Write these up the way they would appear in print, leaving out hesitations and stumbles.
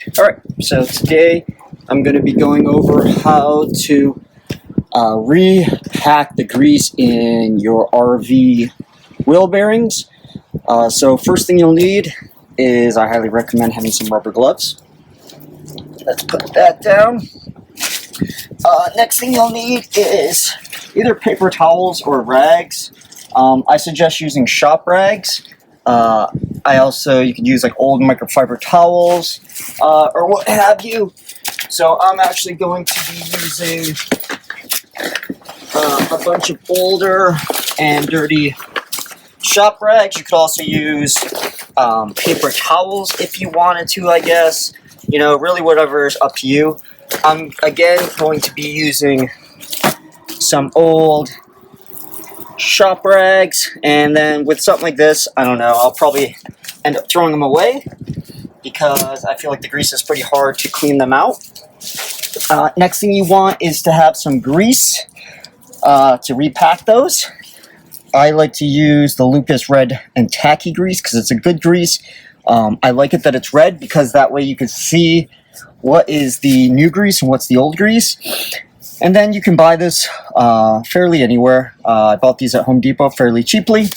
Alright, so today I'm going to be going over how to repack the grease in your RV wheel bearings. So first thing you'll need is, I highly recommend having some rubber gloves. Let's put that down. Next thing you'll need is either paper towels or rags. I suggest using shop rags. You could use like old microfiber towels or what have you. So I'm actually going to be using a bunch of older and dirty shop rags. You could also use paper towels if you wanted to, I guess. You know, really whatever is up to you. I'm again going to be using some old shop rags, and then with something like this, I don't know, I'll probably end up throwing them away because I feel like the grease is pretty hard to clean them out. Next thing you want is to have some grease to repack those. I like to use the Lucas Red and Tacky grease because it's a good grease. I like it that it's red because that way you can see what is the new grease and what's the old grease. And then you can buy this fairly anywhere. I bought these at Home Depot fairly cheaply.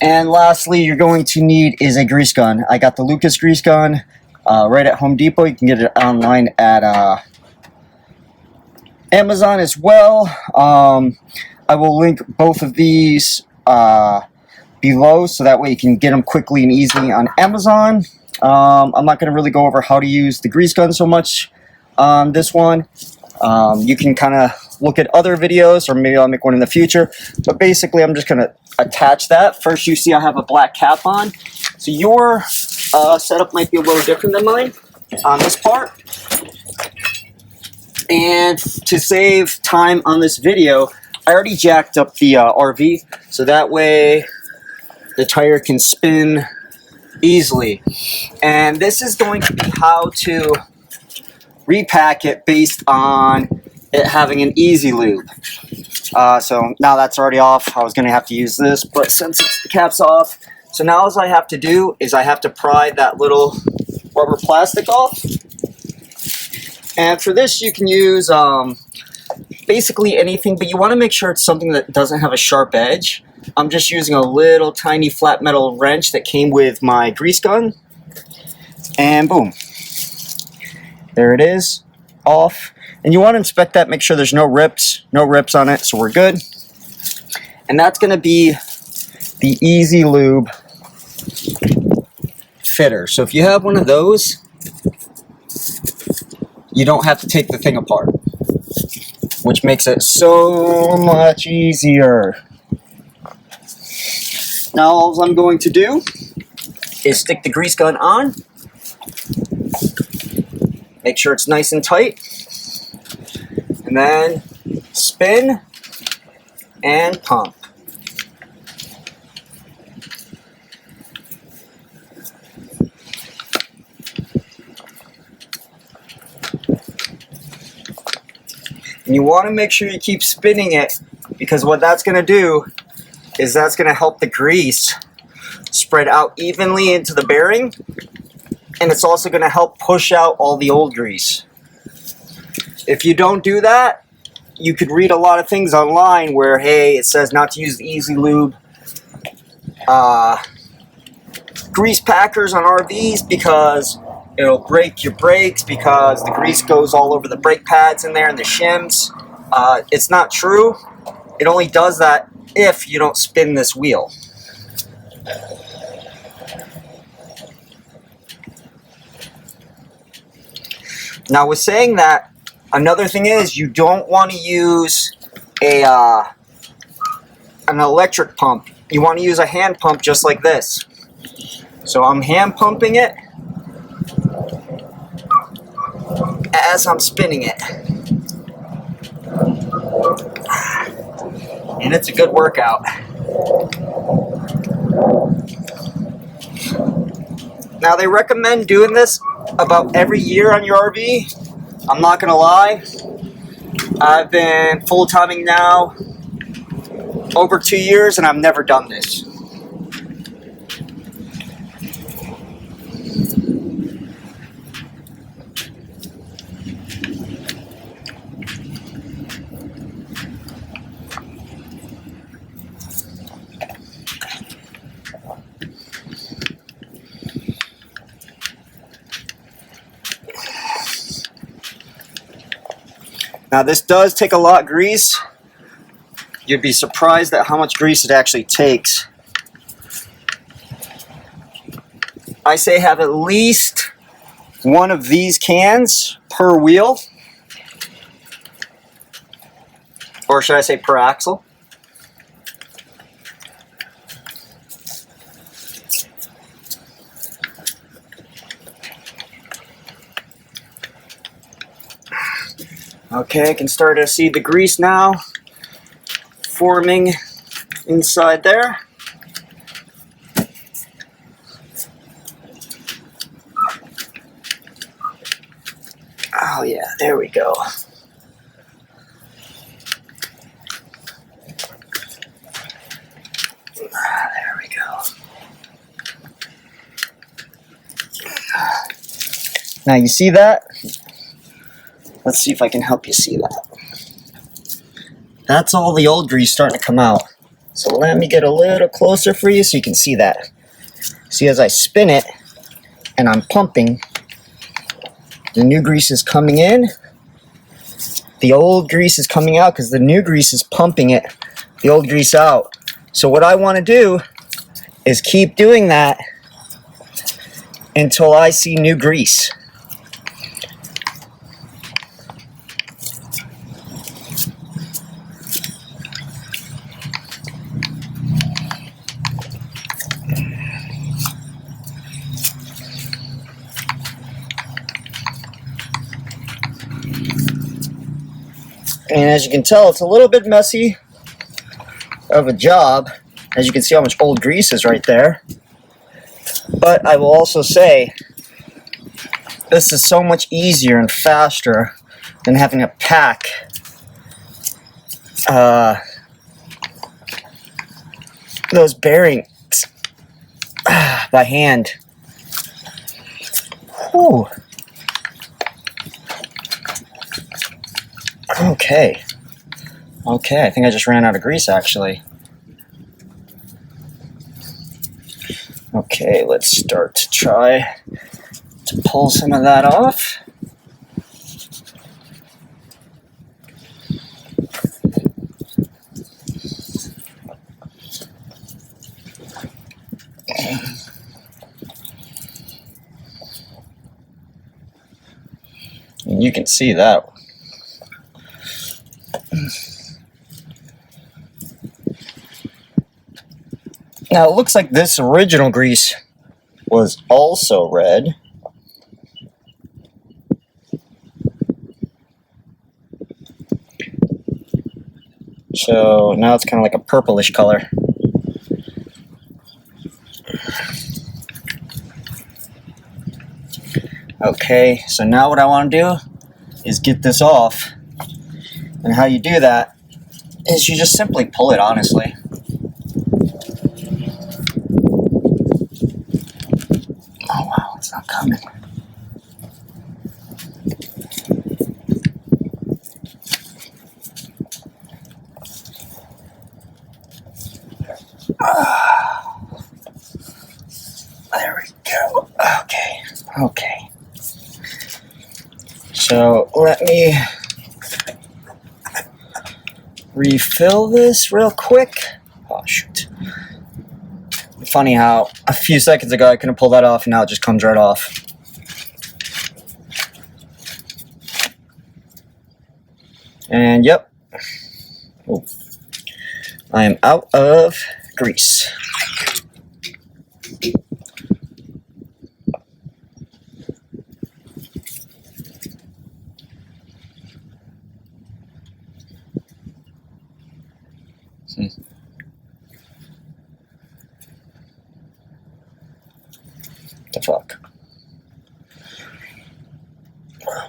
And lastly, you're going to need is a grease gun. I got the Lucas grease gun right at Home Depot. You can get it online at Amazon as well. I will link both of these below so that way you can get them quickly and easily on Amazon. I'm not going to really go over how to use the grease gun so much on this one. You can kind of look at other videos, or maybe I'll make one in the future. But basically, I'm just going to attach that. First, you see I have a black cap on. So your setup might be a little different than mine on this part. And to save time on this video, I already jacked up the RV. So that way, the tire can spin easily. And this is going to be how to repack it based on it having an easy lube. So now that's already off. I was going to have to use this, but since the cap's off, so now all I have to do is I have to pry that little rubber plastic off. And for this you can use basically anything, but you want to make sure it's something that doesn't have a sharp edge. I'm just using a little tiny flat metal wrench that came with my grease gun. And boom. There it is, off. And you want to inspect that, make sure there's no rips on it, so we're good. And that's going to be the Easy Lube fitter. So if you have one of those, you don't have to take the thing apart, which makes it so much easier. Now all I'm going to do is stick the grease gun on. Make sure it's nice and tight, and then spin and pump. And you want to make sure you keep spinning it, because what that's going to do is that's going to help the grease spread out evenly into the bearing. And it's also going to help push out all the old grease. If you don't do that, you could read a lot of things online where, hey, it says not to use the Easy Lube grease packers on RVs because it'll break your brakes, because the grease goes all over the brake pads in there and the shims. It's not true. It only does that if you don't spin this wheel. Now, with saying that, another thing is you don't want to use an electric pump. You want to use a hand pump just like this. So I'm hand pumping it as I'm spinning it. And it's a good workout. Now, they recommend doing this about every year on your RV. I'm not gonna lie, I've been full-timing now over 2 years and I've never done this. Now this does take a lot of grease. You'd be surprised at how much grease it actually takes. I say have at least one of these cans per wheel. Or should I say per axle? Okay, I can start to see the grease now forming inside there. Oh yeah, there we go. There we go. Now you see that? Let's see if I can help you see that. That's all the old grease starting to come out. So let me get a little closer for you so you can see that. See, as I spin it and I'm pumping, the new grease is coming in. The old grease is coming out because the new grease is pumping it, the old grease out. So what I want to do is keep doing that until I see new grease. And as you can tell, it's a little bit messy of a job. As you can see how much old grease is right there. But I will also say, this is so much easier and faster than having to pack those bearings by hand. Whew. Okay, I think I just ran out of grease actually. Okay, let's start to try to pull some of that off. And you can see that. Now it looks like this original grease was also red. So now it's kind of like a purplish color. Okay, so now what I want to do is get this off. And how you do that is you just simply pull it, honestly. Oh wow, it's not coming. There we go. Okay. So let me refill this real quick. Oh shoot. Funny how a few seconds ago I couldn't pull that off and now it just comes right off. And yep. Ooh. I am out of grease. The fuck.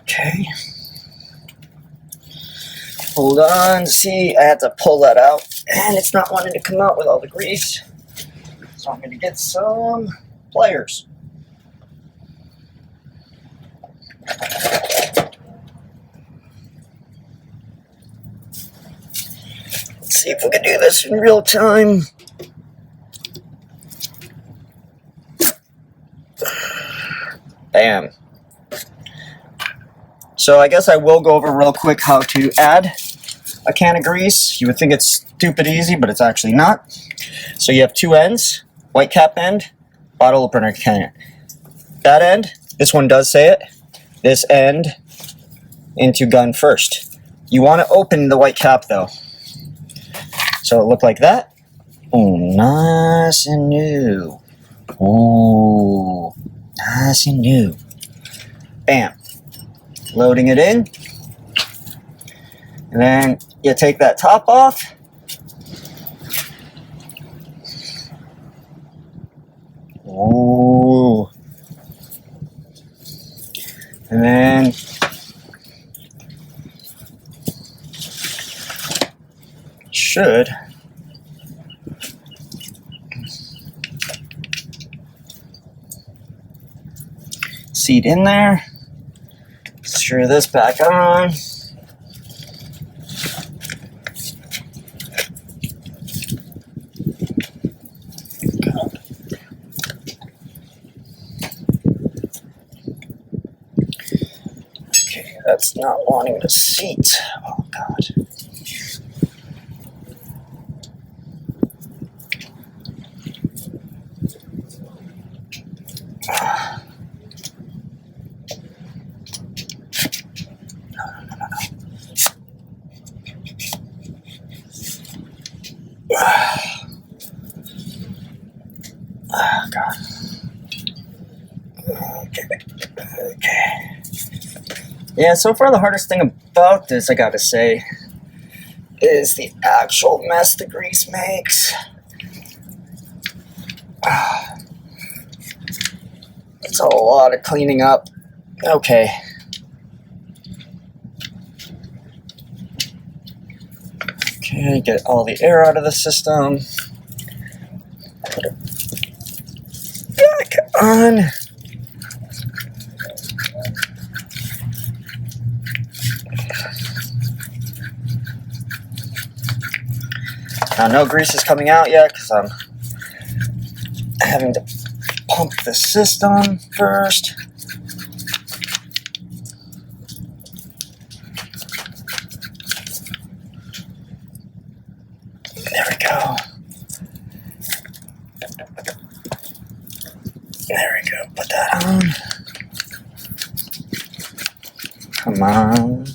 Okay. Hold on. See, I had to pull that out, and it's not wanting to come out with all the grease. So I'm going to get some pliers. Let's see if we can do this in real time. Bam. So I guess I will go over real quick how to add a can of grease. You would think it's stupid easy, but it's actually not. So you have two ends, white cap end, bottle opener can. That end, this one does say it, this end into gun first. You want to open the white cap though. So it looked like that. Oh, nice and new. Oh, nice and new. Bam. Loading it in. And then you take that top off. Ooh. And then should seat in there. Screw this back on. Okay, that's not wanting to seat. Oh God. Oh, God. Okay. Yeah, so far the hardest thing about this, I gotta say, is the actual mess the grease makes. It's a lot of cleaning up. Okay. Okay, get all the air out of the system. Put it back on. Now, no grease is coming out yet because I'm having to pump the system first. There we go. There we go. Put that on. Come on.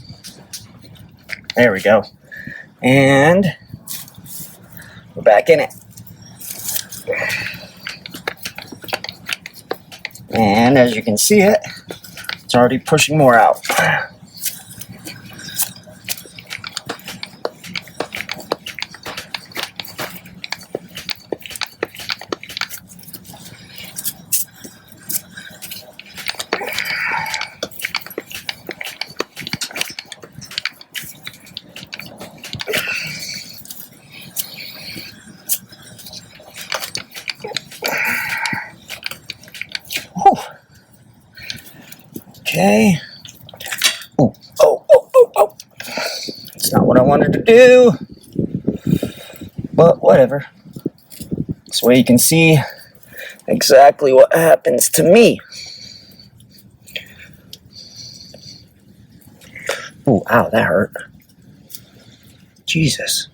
There we go. And we're back in it. And as you can see it's already pushing more out. Okay. Oh. That's not what I wanted to do. But whatever. This way you can see exactly what happens to me. Oh, ow, that hurt. Jesus.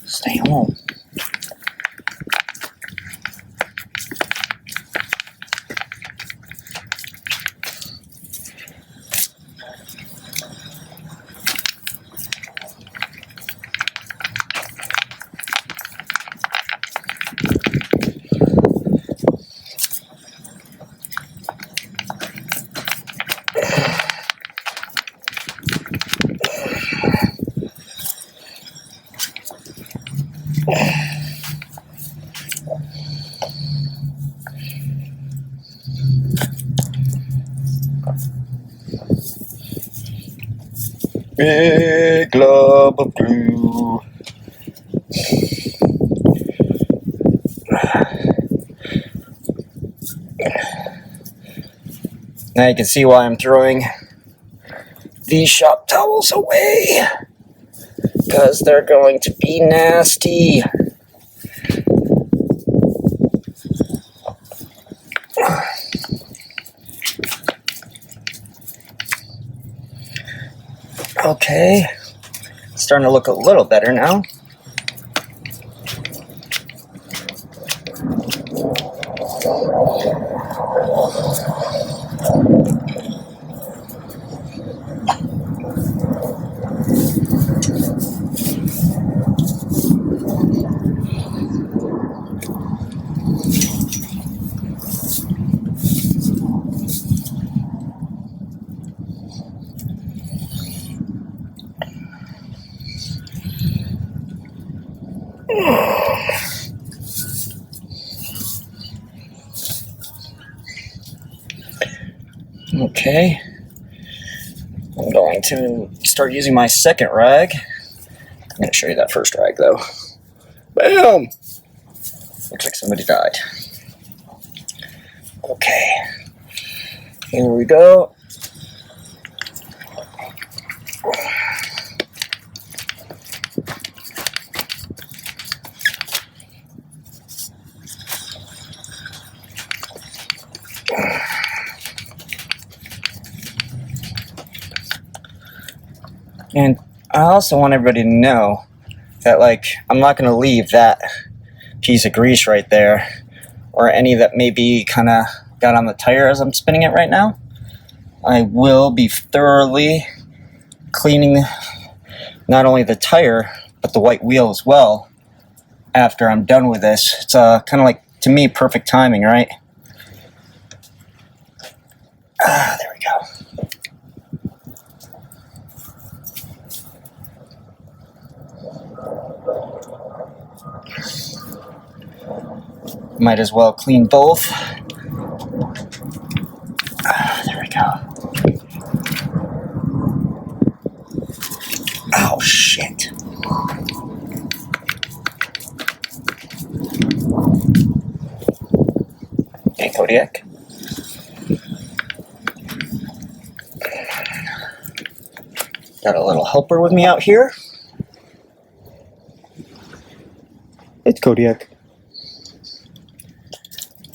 Stay home. Big glob of glue. Now you can see why I'm throwing these shop towels away, because they're going to be nasty. Okay, it's starting to look a little better now. Okay, I'm going to start using my second rag. I'm going to show you that first rag though. Bam! Looks like somebody died. Okay, here we go. And I also want everybody to know that, like, I'm not going to leave that piece of grease right there, or any that maybe kind of got on the tire as I'm spinning it right now. I will be thoroughly cleaning not only the tire, but the white wheel as well after I'm done with this. It's kind of like, to me, perfect timing, right? There we go. Might as well clean both. There we go. Oh, shit. Okay, Kodiak. Got a little helper with me out here. It's Kodiak.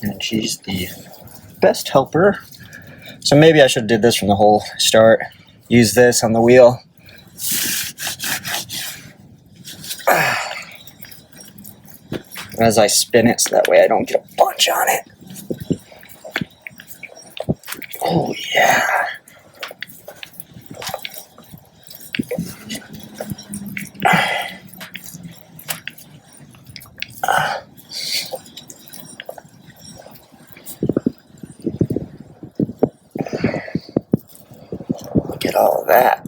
And she's the best helper. So maybe I should have did this from the whole start. Use this on the wheel. As I spin it, so that way I don't get a bunch on it. Oh yeah. Get all of that.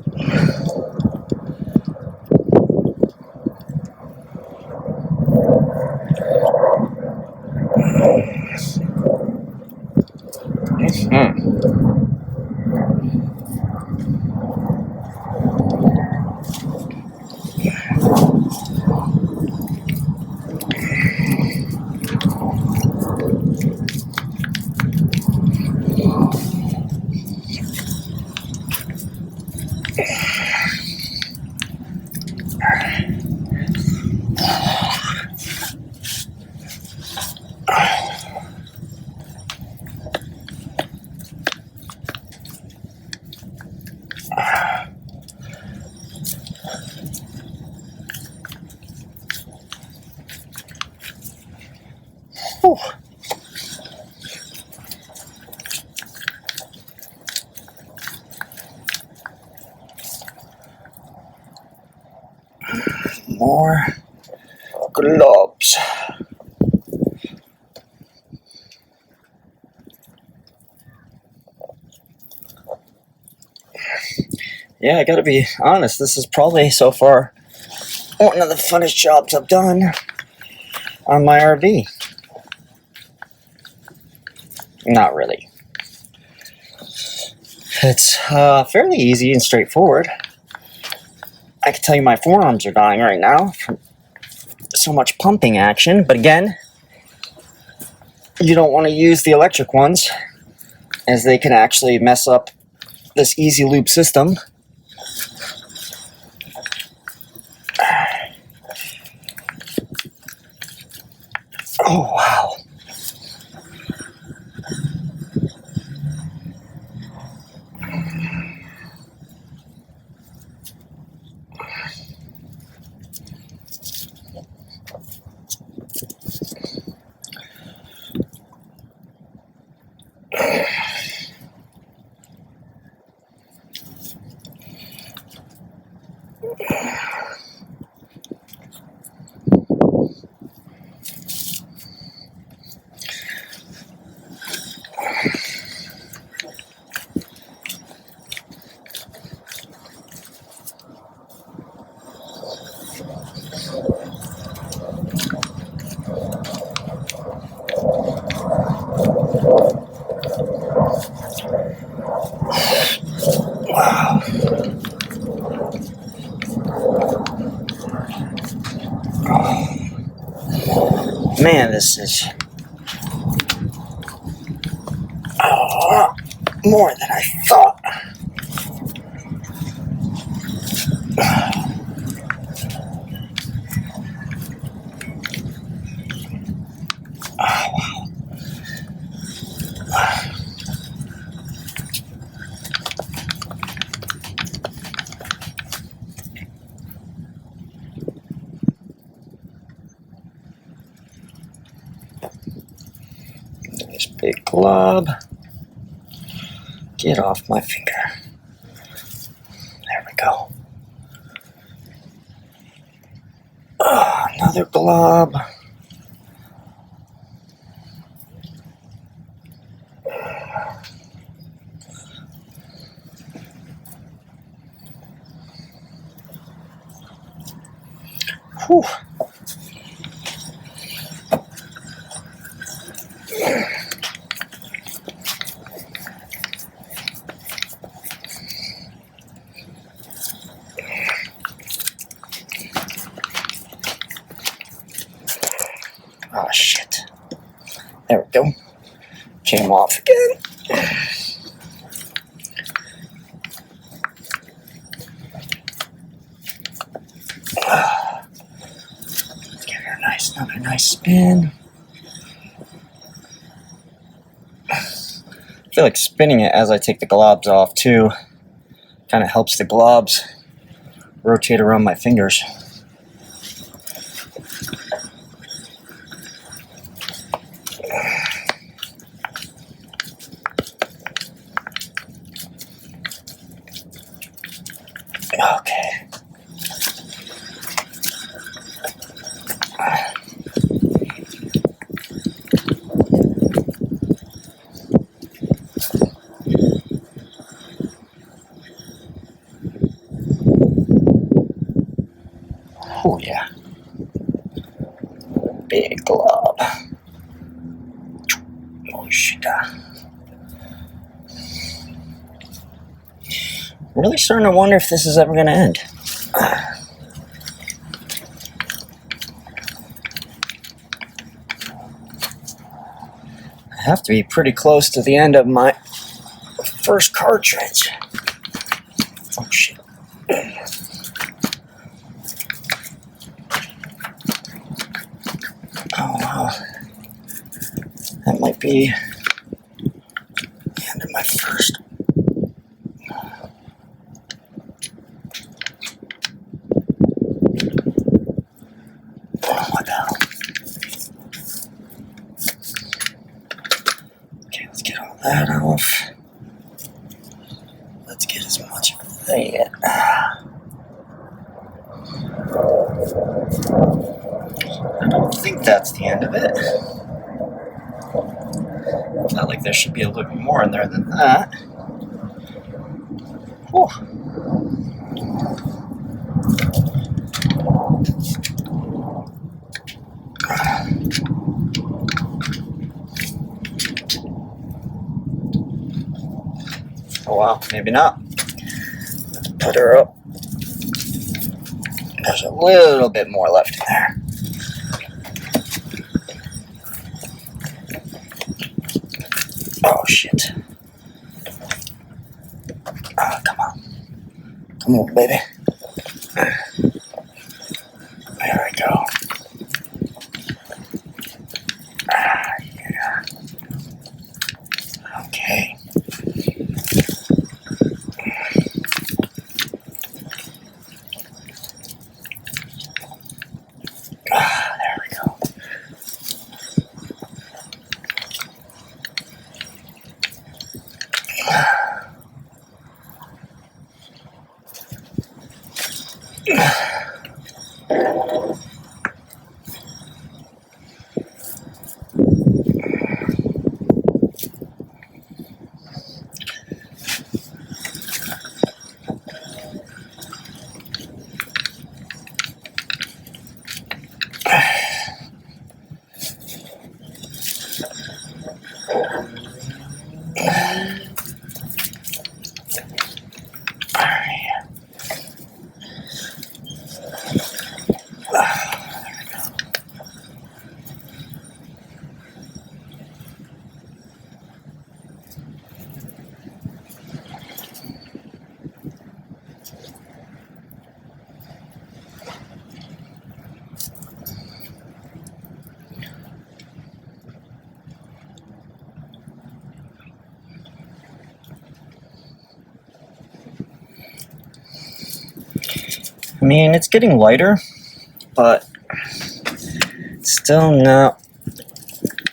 Whew. More gloves. Yeah, I gotta be honest, this is probably so far one of the funnest jobs I've done on my RV. Not really. It's fairly easy and straightforward. I can tell you my forearms are dying right now from so much pumping action, but again, you don't want to use the electric ones as they can actually mess up this easy lube system. Oh, wow. Wow. Man, this is more than I thought. Oh, wow. Nice big glob. Get off my finger. There we go. Another glob. Whew. Oh, shit. There we go. Came off again. Give her another nice spin. I feel like spinning it as I take the globs off too kind of helps the globs rotate around my fingers. Okay. Oh yeah. Big glob. Oh shit. Really starting to wonder if this is ever going to end. I have to be pretty close to the end of my first cartridge. Oh shit. Oh wow. That might be the end of my first. Oh, what the hell? Okay, let's get all that off. Let's get as much of that. I don't think that's the end of it. Not like there should be a little bit more in there than that. Whew. Oh well, maybe not. Let's put her up. There's a little bit more left in there. Oh shit. Come on, baby. There we go. Yeah. Okay. There we go. I mean, it's getting lighter, but still not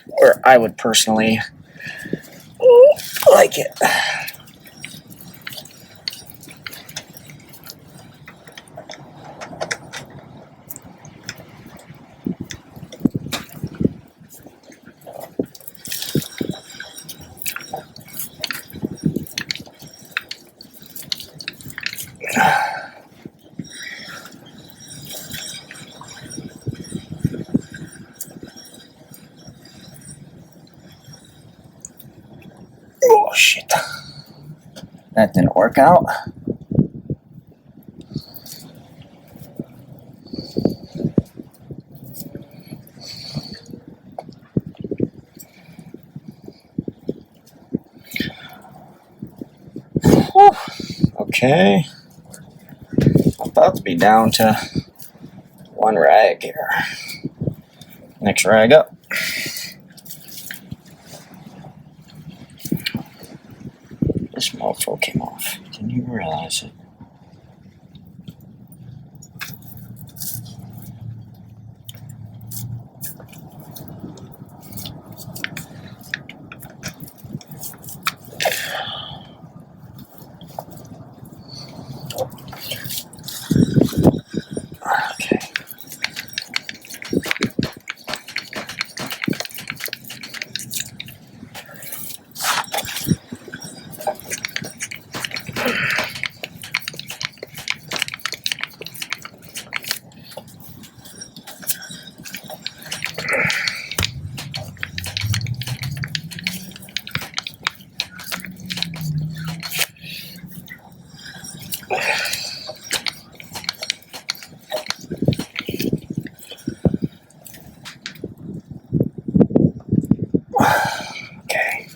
where I would personally like it. Oh shit. That didn't work out. Whew. Okay. I'm about to be down to one rag here. Next rag up. This mofo came off. Didn't even realize it. Okay. Okay.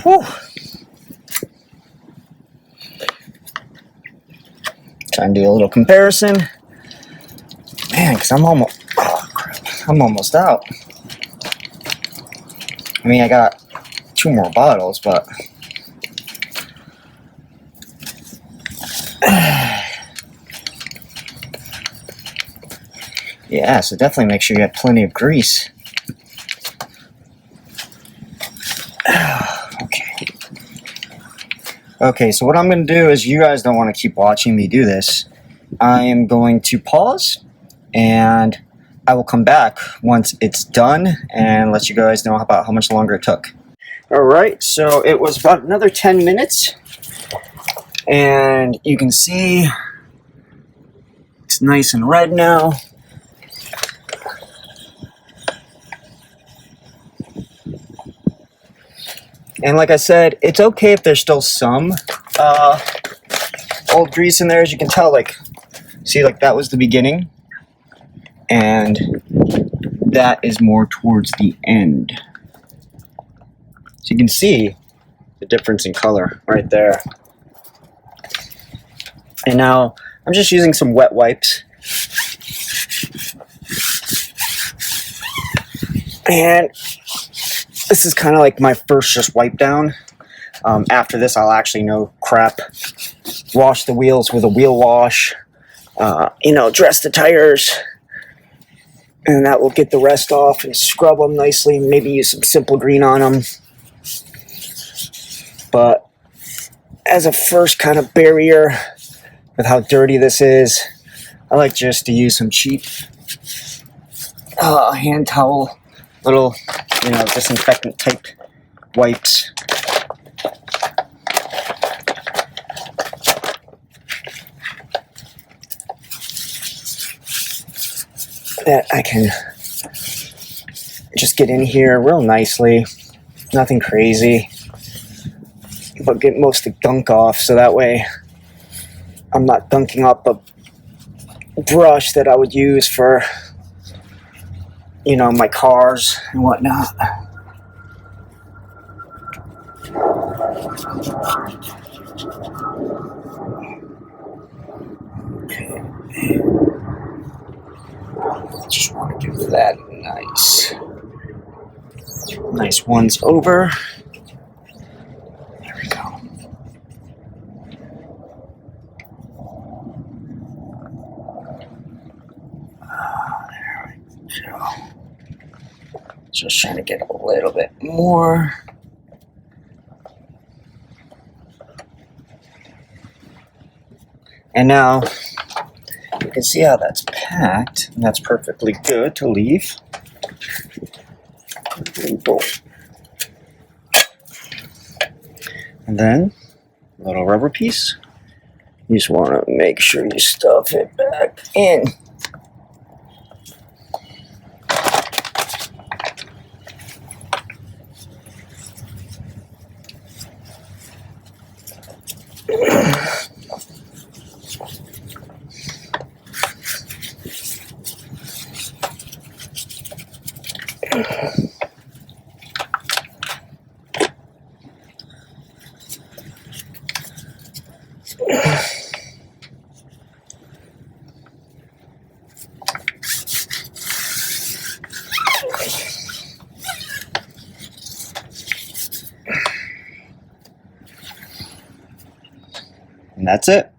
Whew. Trying to do a little comparison. Man, because I'm almost, oh crap, I'm almost out. I mean, I got 2 more bottles, but yeah, so definitely make sure you have plenty of grease. Okay, so what I'm going to do is, you guys don't want to keep watching me do this. I am going to pause and I will come back once it's done and let you guys know about how much longer it took. Alright, so it was about another 10 minutes, and you can see it's nice and red now. And like I said, it's okay if there's still some old grease in there. As you can tell, like, see, like that was the beginning, and that is more towards the end. So you can see the difference in color right there. And now I'm just using some wet wipes. And this is kind of like my first just wipe down. After this, I'll actually wash the wheels with a wheel wash, dress the tires, and that will get the rest off and scrub them nicely. Maybe use some Simple Green on them. But as a first kind of barrier with how dirty this is, I like just to use some cheap hand towel, little, disinfectant type wipes. That I can just get in here real nicely, nothing crazy, but get most of the gunk off, so that way I'm not gunking up a brush that I would use for, my cars and whatnot. Okay. Just want to give that nice once over. There we go. There we go. Just trying to get a little bit more. And now you can see how that's packed, and that's perfectly good to leave. And then a little rubber piece. You just want to make sure you stuff it back in. And that's it.